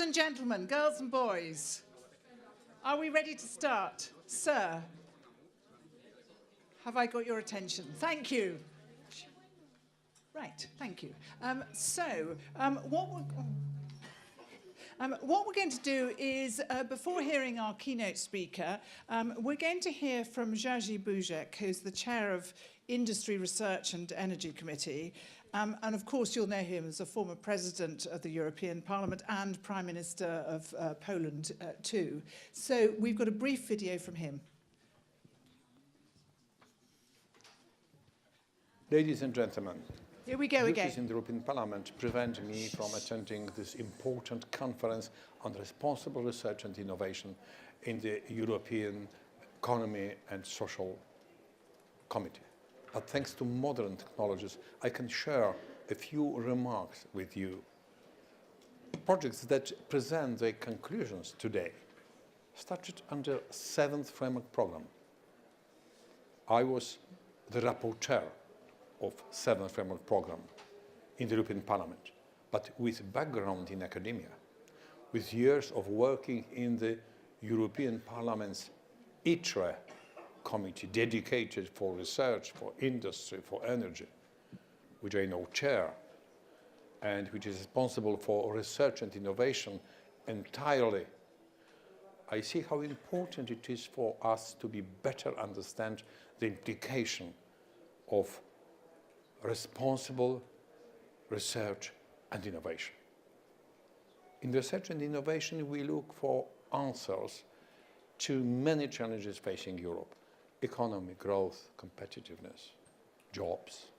and gentlemen, girls and boys, are we ready to start? Sir, have I got your attention? Thank you. Right, thank you. What we're going to do is, before hearing our keynote speaker, we're going to hear from Jerzy Buzek, who's the chair of Industry, Research and Energy Committee. And of course, you'll know him as a former president of the European Parliament and Prime Minister of Poland too. So we've got a brief video from him. Ladies and gentlemen, here we go again. Duties in the European Parliament prevent me from attending this important conference on responsible research and innovation in the European Economy and Social Committee. But thanks to modern technologies, I can share a few remarks with you. Projects that present their conclusions today started under 7th Framework Programme. I was the rapporteur of 7th Framework Programme in the European Parliament, but with background in academia, with years of working in the European Parliament's ITRE committee dedicated for research, for industry, for energy, which I now chair, and which is responsible for research and innovation entirely. I see how important it is for us to better understand the implication of responsible research and innovation. In research and innovation, we look for answers to many challenges facing Europe: economy, growth, competitiveness, jobs,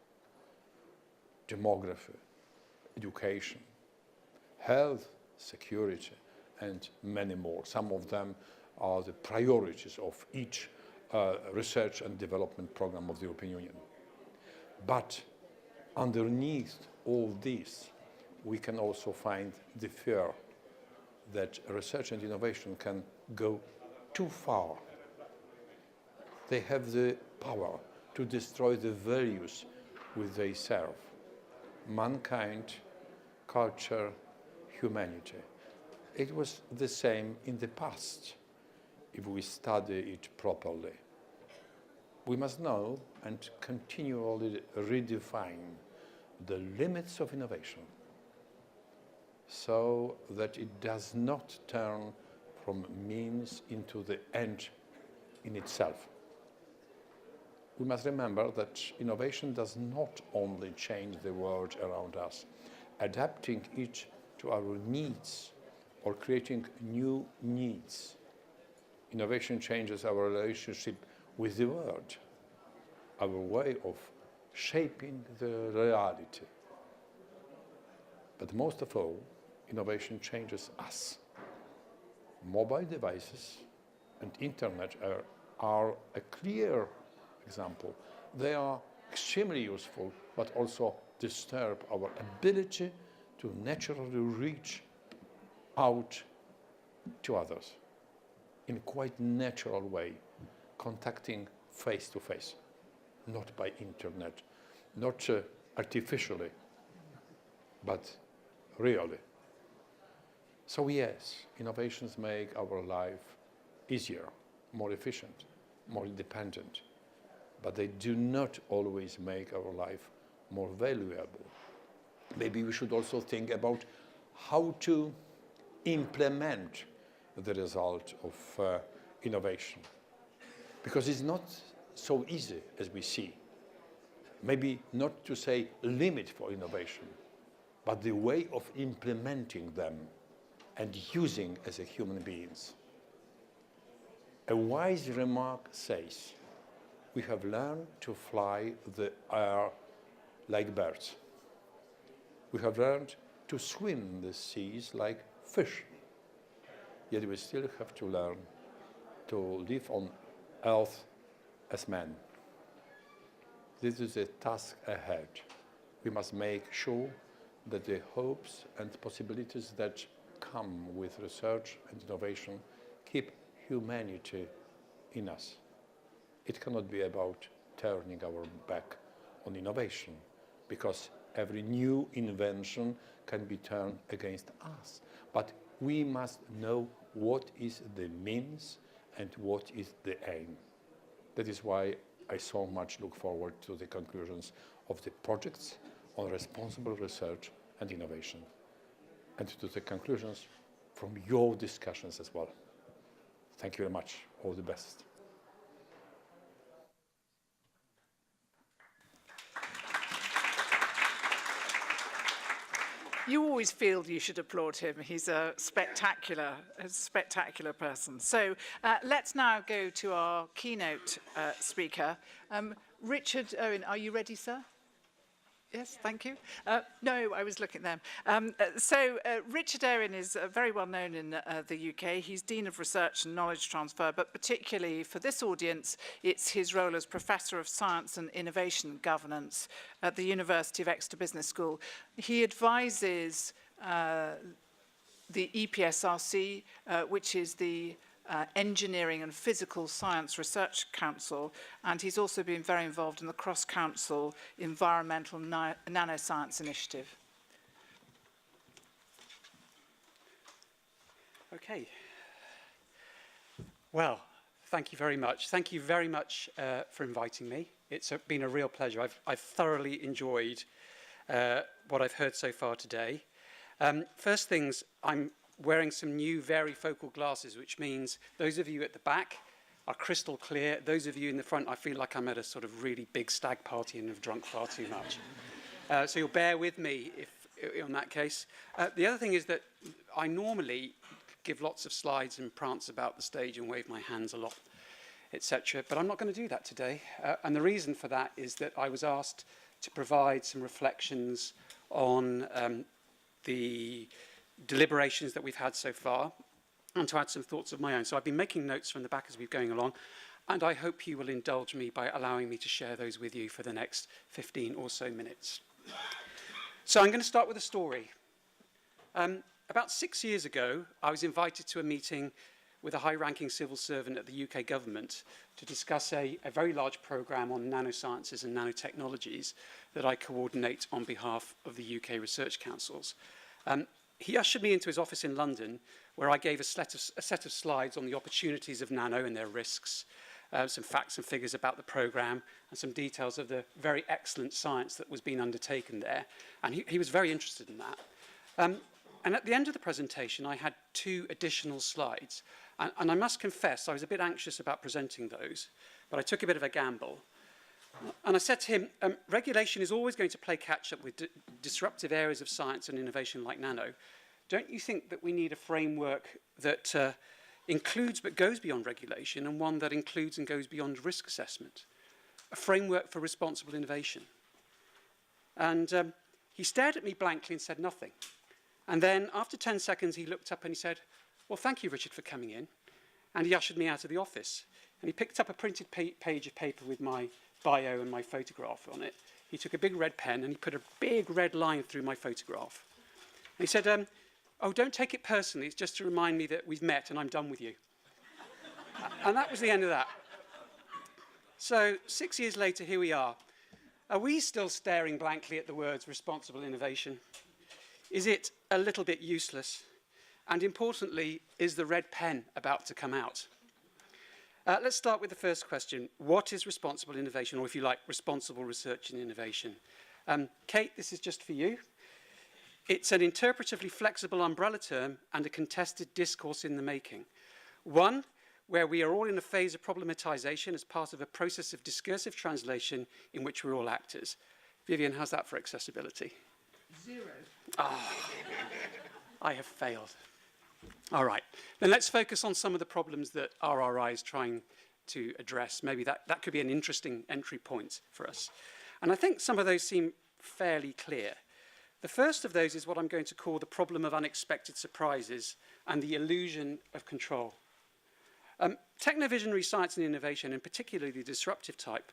demography, education, health, security, and many more. Some of them are the priorities of each research and development program of the European Union. But underneath all this, we can also find the fear that research and innovation can go too far. They have the power to destroy the values which they serve: mankind, culture, humanity. It was the same in the past, if we study it properly. We must know and continually redefine the limits of innovation so that it does not turn from means into the end in itself. We must remember that innovation does not only change the world around us, adapting it to our needs or creating new needs. Innovation changes our relationship with the world, our way of shaping the reality. But most of all, innovation changes us. Mobile devices and internet are a clear example. They are extremely useful, but also disturb our ability to naturally reach out to others in a quite natural way, contacting face to face, not by internet, not artificially, but really. So yes, innovations make our life easier, more efficient, more independent, but they do not always make our life more valuable. Maybe we should also think about how to implement the result of innovation, because it's not so easy as we see. Maybe not to say limit for innovation, but the way of implementing them and using as a human beings. A wise remark says, we have learned to fly the air like birds. We have learned to swim the seas like fish. Yet we still have to learn to live on earth as men. This is a task ahead. We must make sure that the hopes and possibilities that come with research and innovation keep humanity in us. It cannot be about turning our back on innovation, because every new invention can be turned against us. But we must know what is the means and what is the aim. That is why I so much look forward to the conclusions of the projects on responsible research and innovation, and to the conclusions from your discussions as well. Thank you very much. All the best. You always feel you should applaud him. He's a spectacular person. So let's now go to our keynote speaker. Richard Owen, are you ready, sir? Yes, thank you. No, I was looking at them. Richard Owen is very well known in the UK. He's Dean of Research and Knowledge Transfer, but particularly for this audience, it's his role as Professor of Science and Innovation Governance at the University of Exeter Business School. He advises the EPSRC, which is the Engineering and Physical Science Research Council, and he's also been very involved in the Cross-Council Environmental Nanoscience Initiative. Okay. Well, thank you very much. Thank you very much for inviting me. It's been a real pleasure. I've thoroughly enjoyed what I've heard so far today. First things, I'm wearing some new varifocal glasses, which means those of you at the back are crystal clear. Those of you in the front, I feel like I'm at a sort of really big stag party and have drunk far too much. So you'll bear with me in that case. The other thing is that I normally give lots of slides and prance about the stage and wave my hands a lot, etc. But I'm not going to do that today. And the reason for that is that I was asked to provide some reflections on the deliberations that we've had so far, and to add some thoughts of my own. So I've been making notes from the back as we've going along, and I hope you will indulge me by allowing me to share those with you for the next 15 or so minutes. So I'm going to start with a story. About 6 years ago, I was invited to a meeting with a high-ranking civil servant at the UK government to discuss a very large programme on nanosciences and nanotechnologies that I coordinate on behalf of the UK research councils. He ushered me into his office in London, where I gave a set of slides on the opportunities of nano and their risks, some facts and figures about the programme, and some details of the very excellent science that was being undertaken there. And he was very interested in that. And at the end of the presentation, I had 2 additional slides. And I must confess, I was a bit anxious about presenting those, but I took a bit of a gamble. And I said to him, regulation is always going to play catch-up with disruptive areas of science and innovation like nano. Don't you think that we need a framework that includes but goes beyond regulation, and one that includes and goes beyond risk assessment? A framework for responsible innovation. And he stared at me blankly and said nothing. And then after 10 seconds, he looked up and he said, well, thank you, Richard, for coming in. And he ushered me out of the office. And he picked up a printed page of paper with my bio and my photograph on it. He took a big red pen and he put a big red line through my photograph. And he said, oh, don't take it personally. It's just to remind me that we've met and I'm done with you. And that was the end of that. So 6 years later, here we are. Are we still staring blankly at the words responsible innovation? Is it a little bit useless? And importantly, is the red pen about to come out? Let's start with the first question. What is responsible innovation, or if you like, responsible research and innovation? Kate, this is just for you. It's an interpretively flexible umbrella term and a contested discourse in the making. One, where we are all in a phase of problematization as part of a process of discursive translation in which we're all actors. Vivian, how's that for accessibility? 0. Oh, I have failed. All right, then let's focus on some of the problems that RRI is trying to address. Maybe that could be an interesting entry point for us. And I think some of those seem fairly clear. The first of those is what I'm going to call the problem of unexpected surprises and the illusion of control. Technovisionary science and innovation, and particularly the disruptive type,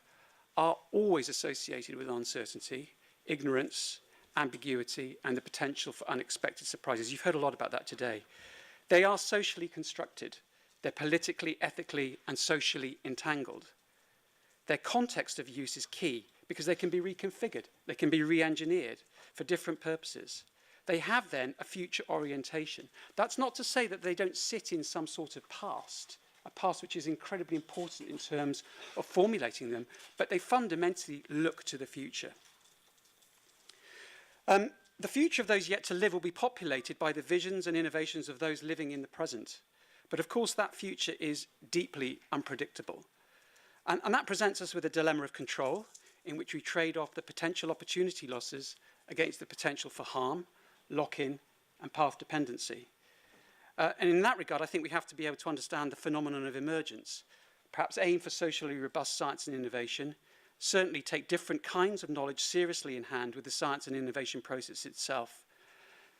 are always associated with uncertainty, ignorance, ambiguity, and the potential for unexpected surprises. You've heard a lot about that today. They are socially constructed. They're politically, ethically, and socially entangled. Their context of use is key because they can be reconfigured. They can be re-engineered for different purposes. they have then a future orientation. That's not to say that they don't sit in some sort of past, a past which is incredibly important in terms of formulating them, but they fundamentally look to the future. The future of those yet to live will be populated by the visions and innovations of those living in the present. But of course, that future is deeply unpredictable. And that presents us with a dilemma of control, in which we trade off the potential opportunity losses against the potential for harm, lock-in, and path dependency. And in that regard, I think we have to be able to understand the phenomenon of emergence, perhaps aim for socially robust science and innovation, certainly take different kinds of knowledge seriously in hand with the science and innovation process itself,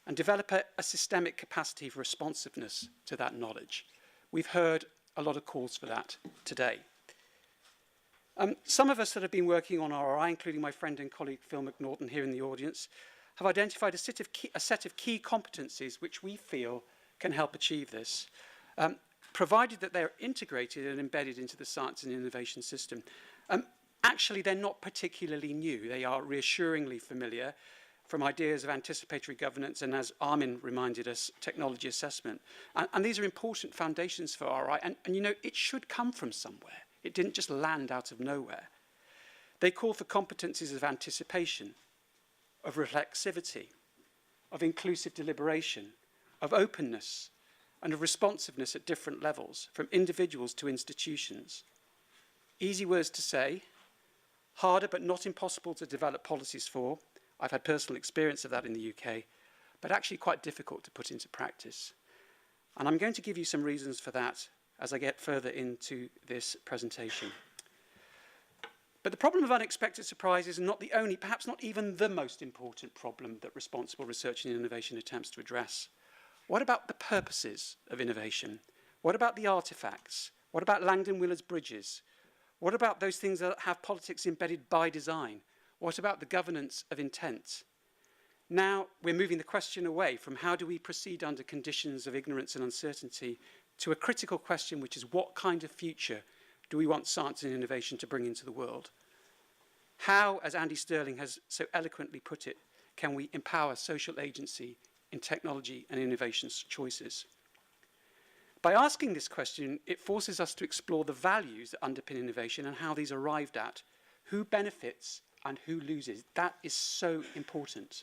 and develop a systemic capacity for responsiveness to that knowledge. We've heard a lot of calls for that today. Some of us that have been working on RRI, including my friend and colleague Phil McNaughton here in the audience, have identified a set of key competencies which we feel can help achieve this, provided that they're integrated and embedded into the science and innovation system. Actually, they're not particularly new. They are reassuringly familiar from ideas of anticipatory governance and, as Armin reminded us, technology assessment. And these are important foundations for RI. And you know, it should come from somewhere. It didn't just land out of nowhere. They call for competencies of anticipation, of reflexivity, of inclusive deliberation, of openness, and of responsiveness at different levels, from individuals to institutions. Easy words to say, harder but not impossible to develop policies for. I've had personal experience of that in the UK, but actually quite difficult to put into practice. And I'm going to give you some reasons for that as I get further into this presentation. But the problem of unexpected surprises is not the only, perhaps not even the most important problem that responsible research and innovation attempts to address. What about the purposes of innovation? What about the artifacts? What about Langdon Willard's bridges? What about those things that have politics embedded by design? What about the governance of intent? Now we're moving the question away from how do we proceed under conditions of ignorance and uncertainty to a critical question, which is what kind of future do we want science and innovation to bring into the world? How, as Andy Sterling has so eloquently put it, can we empower social agency in technology and innovation choices? By asking this question, it forces us to explore the values that underpin innovation and how these are arrived at, who benefits and who loses. That is so important.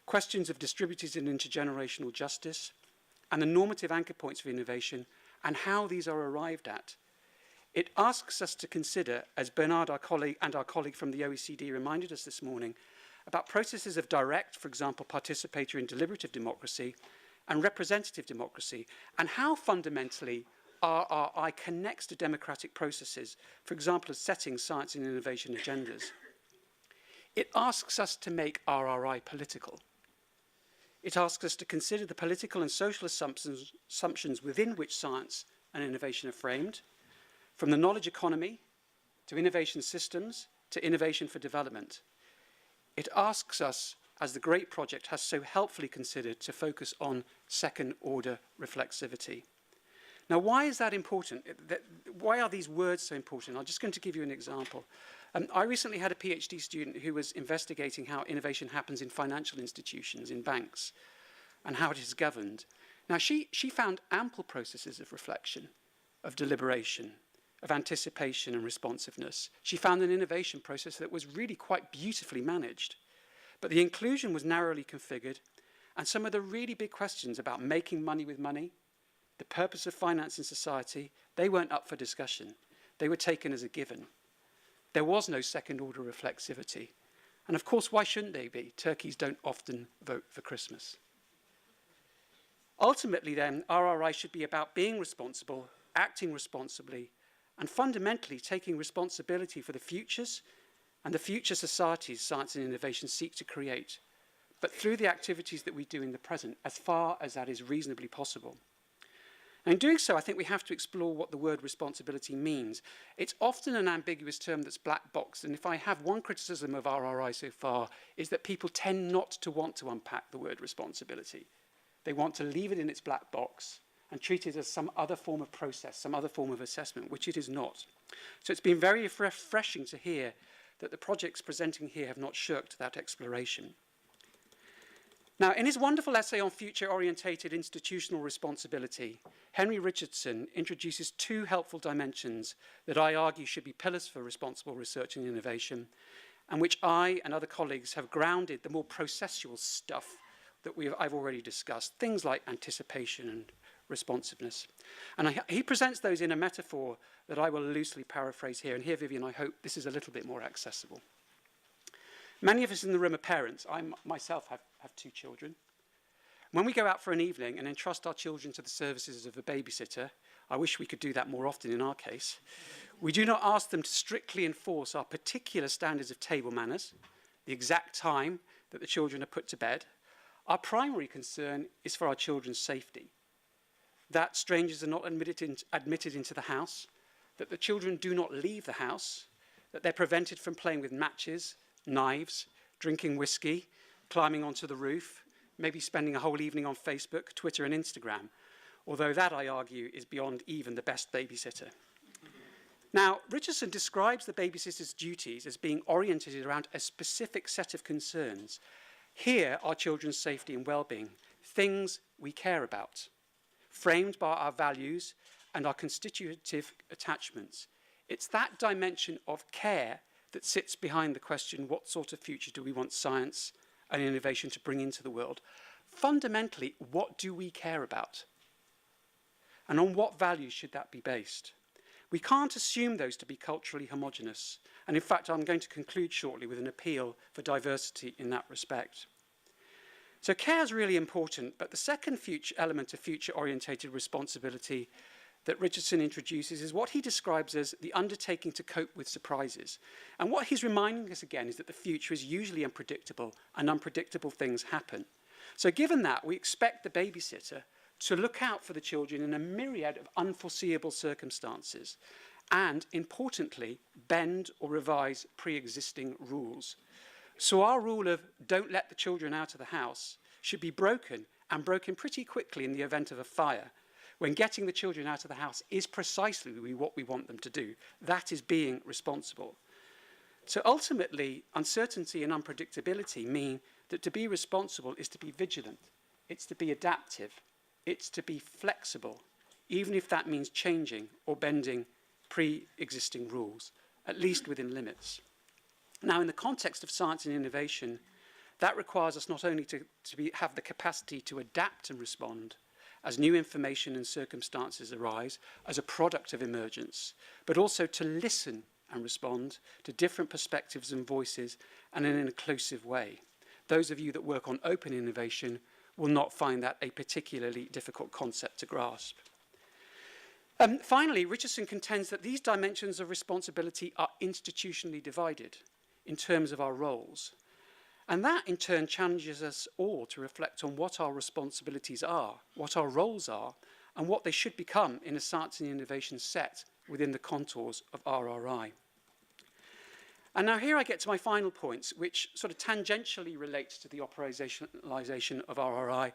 Questions of distributed and intergenerational justice and the normative anchor points for innovation and how these are arrived at. It asks us to consider, as Bernard, our colleague, and our colleague from the OECD reminded us this morning, about processes of direct, for example, participatory and deliberative democracy, and representative democracy, and how fundamentally RRI connects to democratic processes, for example, as setting science and innovation agendas. It asks us to make RRI political. It asks us to consider the political and social assumptions within which science and innovation are framed, from the knowledge economy to innovation systems to innovation for development. It asks us, as the GREAT project has so helpfully considered, to focus on second-order reflexivity. Now, why is that important? Why are these words so important? I'm just going to give you an example. I recently had a PhD student who was investigating how innovation happens in financial institutions, in banks, and how it is governed. Now, she found ample processes of reflection, of deliberation, of anticipation and responsiveness. She found an innovation process that was really quite beautifully managed. But the inclusion was narrowly configured, and some of the really big questions about making money with money, the purpose of finance in society, they weren't up for discussion. They were taken as a given. There was no second-order reflexivity. And of course, why shouldn't they be? Turkeys don't often vote for Christmas. Ultimately, then, RRI should be about being responsible, acting responsibly, and fundamentally taking responsibility for the futures and the future societies science and innovation seek to create, but through the activities that we do in the present, as far as that is reasonably possible. And in doing so, I think we have to explore what the word responsibility means. It's often an ambiguous term that's black boxed, and if I have one criticism of RRI so far, is that people tend not to want to unpack the word responsibility. They want to leave it in its black box and treat it as some other form of process, some other form of assessment, which it is not. So it's been very refreshing to hear that the projects presenting here have not shirked that exploration. Now, in his wonderful essay on future-orientated institutional responsibility, Henry Richardson introduces two helpful dimensions that I argue should be pillars for responsible research and innovation, and which I and other colleagues have grounded the more processual stuff that I've already discussed, things like anticipation and responsiveness. And he presents those in a metaphor that I will loosely paraphrase here. And here, Vivian, I hope this is a little bit more accessible. Many of us in the room are parents. I myself have two children. When we go out for an evening and entrust our children to the services of a babysitter, I wish we could do that more often in our case, we do not ask them to strictly enforce our particular standards of table manners, the exact time that the children are put to bed. Our primary concern is for our children's safety, that strangers are not admitted into the house, that the children do not leave the house, that they're prevented from playing with matches, knives, drinking whiskey, climbing onto the roof, maybe spending a whole evening on Facebook, Twitter, and Instagram, although that, I argue, is beyond even the best babysitter. Now, Richardson describes the babysitter's duties as being oriented around a specific set of concerns. Here are children's safety and well-being, things we care about, framed by our values and our constitutive attachments. It's that dimension of care that sits behind the question, what sort of future do we want science and innovation to bring into the world? Fundamentally, what do we care about? And on what values should that be based? We can't assume those to be culturally homogenous. And in fact, I'm going to conclude shortly with an appeal for diversity in that respect. So care is really important, but the second element of future-orientated responsibility that Richardson introduces is what he describes as the undertaking to cope with surprises. And what he's reminding us again is that the future is usually unpredictable, and unpredictable things happen. So given that, we expect the babysitter to look out for the children in a myriad of unforeseeable circumstances, and, importantly, bend or revise pre-existing rules. So our rule of don't let the children out of the house should be broken, and broken pretty quickly in the event of a fire, when getting the children out of the house is precisely what we want them to do. That is being responsible. So ultimately, uncertainty and unpredictability mean that to be responsible is to be vigilant, it's to be adaptive, it's to be flexible, even if that means changing or bending pre-existing rules, at least within limits. Now, in the context of science and innovation, that requires us not only to have the capacity to adapt and respond as new information and circumstances arise as a product of emergence, but also to listen and respond to different perspectives and voices and in an inclusive way. Those of you that work on open innovation will not find that a particularly difficult concept to grasp. Finally, Richardson contends that these dimensions of responsibility are institutionally divided in terms of our roles. And that, in turn, challenges us all to reflect on what our responsibilities are, what our roles are, and what they should become in a science and innovation set within the contours of RRI. And now here I get to my final points, which sort of tangentially relate to the operationalization of RRI,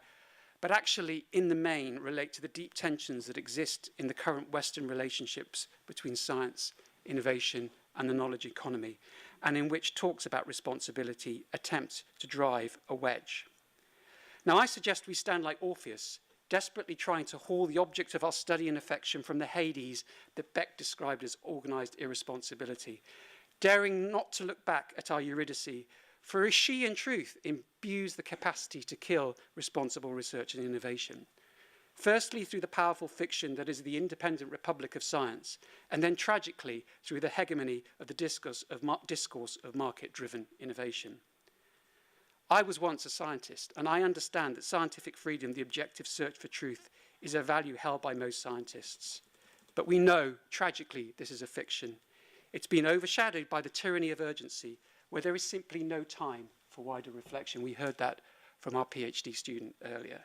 but actually, in the main, relate to the deep tensions that exist in the current Western relationships between science, innovation, and the knowledge economy, and in which talks about responsibility attempt to drive a wedge. Now, I suggest we stand like Orpheus, desperately trying to haul the object of our study and affection from the Hades that Beck described as organized irresponsibility, daring not to look back at our Eurydice, for she, in truth, imbues the capacity to kill responsible research and innovation. Firstly, through the powerful fiction that is the independent republic of science, and then tragically through the hegemony of the discourse of market-driven innovation. I was once a scientist, and I understand that scientific freedom, the objective search for truth, is a value held by most scientists. But we know, tragically, this is a fiction. It's been overshadowed by the tyranny of urgency, where there is simply no time for wider reflection. We heard that from our PhD student earlier.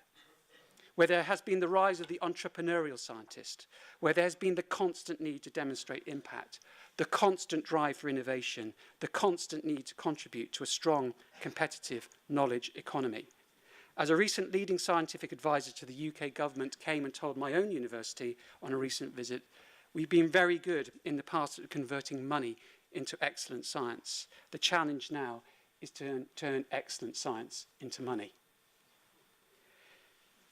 Where there has been the rise of the entrepreneurial scientist, where there has been the constant need to demonstrate impact, the constant drive for innovation, the constant need to contribute to a strong, competitive knowledge economy. As a recent leading scientific advisor to the UK government came and told my own university on a recent visit, we've been very good in the past at converting money into excellent science. The challenge now is to turn excellent science into money.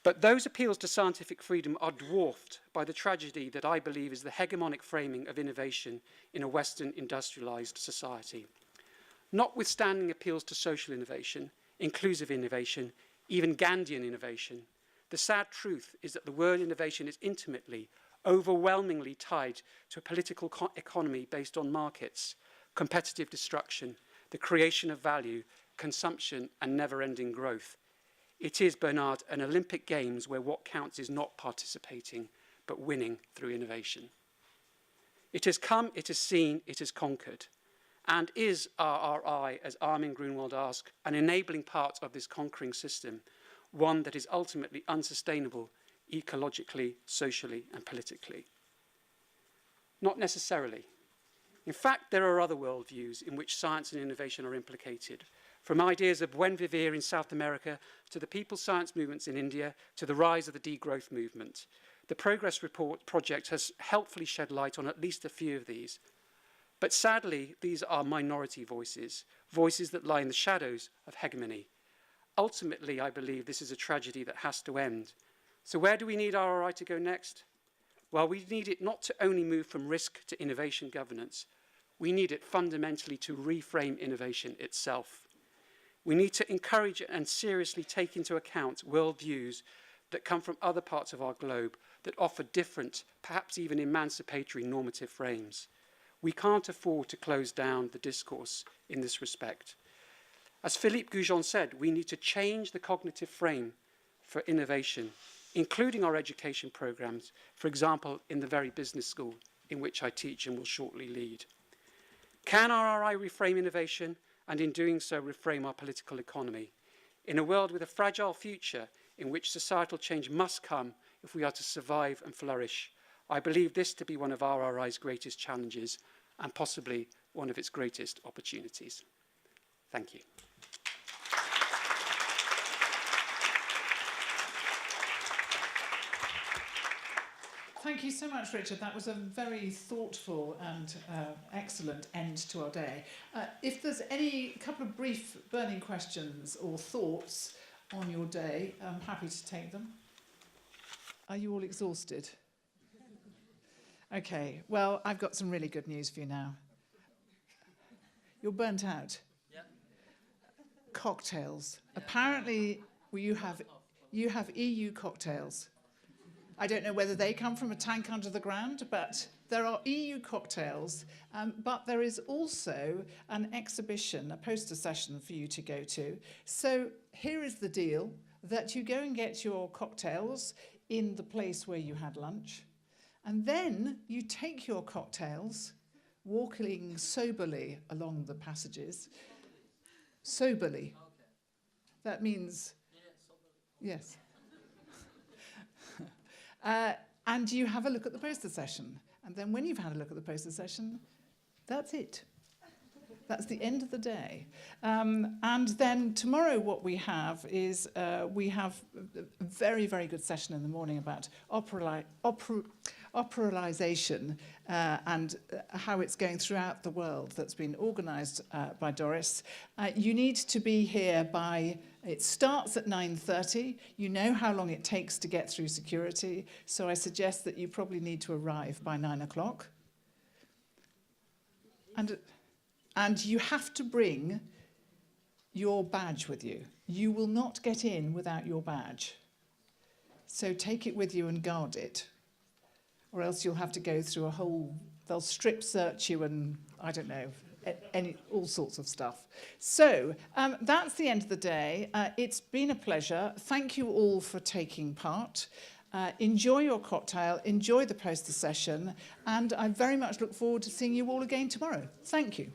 But those appeals to scientific freedom are dwarfed by the tragedy that I believe is the hegemonic framing of innovation in a Western industrialized society. Notwithstanding appeals to social innovation, inclusive innovation, even Gandhian innovation, the sad truth is that the word innovation is intimately, overwhelmingly tied to a political economy based on markets, competitive destruction, the creation of value, consumption, and never-ending growth. It is, Bernard, an Olympic Games where what counts is not participating, but winning through innovation. It has come, it has seen, it has conquered. And is RRI, as Armin Grunwald asked, an enabling part of this conquering system, one that is ultimately unsustainable ecologically, socially, and politically? Not necessarily. In fact, there are other worldviews in which science and innovation are implicated, from ideas of buen vivir in South America to the people's science movements in India to the rise of the degrowth movement. The Progress Report project has helpfully shed light on at least a few of these. But sadly, these are minority voices, voices that lie in the shadows of hegemony. Ultimately, I believe this is a tragedy that has to end. So where do we need RRI to go next? Well, we need it not to only move from risk to innovation governance. We need it fundamentally to reframe innovation itself. We need to encourage and seriously take into account worldviews that come from other parts of our globe that offer different, perhaps even emancipatory normative frames. We can't afford to close down the discourse in this respect. As Philippe Goujon said, we need to change the cognitive frame for innovation, including our education programs, for example, in the very business school in which I teach and will shortly lead. Can RRI reframe innovation, and in doing so reframe our political economy? In a world with a fragile future in which societal change must come if we are to survive and flourish, I believe this to be one of RRI's greatest challenges and possibly one of its greatest opportunities. Thank you. Thank you so much, Richard. That was a very thoughtful and excellent end to our day. If there's any couple of brief burning questions or thoughts on your day, I'm happy to take them. Are you all exhausted? Okay, well, I've got some really good news for you now. You're burnt out. Yeah. Cocktails. Yeah. Apparently, you have EU cocktails. I don't know whether they come from a tank under the ground, but there are EU cocktails. But there is also an exhibition, a poster session for you to go to. So here is the deal, that you go and get your cocktails in the place where you had lunch. And then you take your cocktails, walking soberly along the passages. Soberly. That means, yes. And you have a look at the poster session. And then when you've had a look at the poster session, that's it. That's the end of the day. And then tomorrow what we have is we have a very, very good session in the morning about operalisation and how it's going throughout the world, that's been organised by Doris. You need to be here by, it starts at 9:30. You know how long it takes to get through security, so I suggest that you probably need to arrive by 9 o'clock. And you have to bring your badge with you. You will not get in without your badge. So take it with you and guard it. Or else you'll have to go through a whole, they'll strip search you and, I don't know, all sorts of stuff. So that's the end of the day. It's been a pleasure. Thank you all for taking part. Enjoy your cocktail, enjoy the poster session, and I very much look forward to seeing you all again tomorrow. Thank you.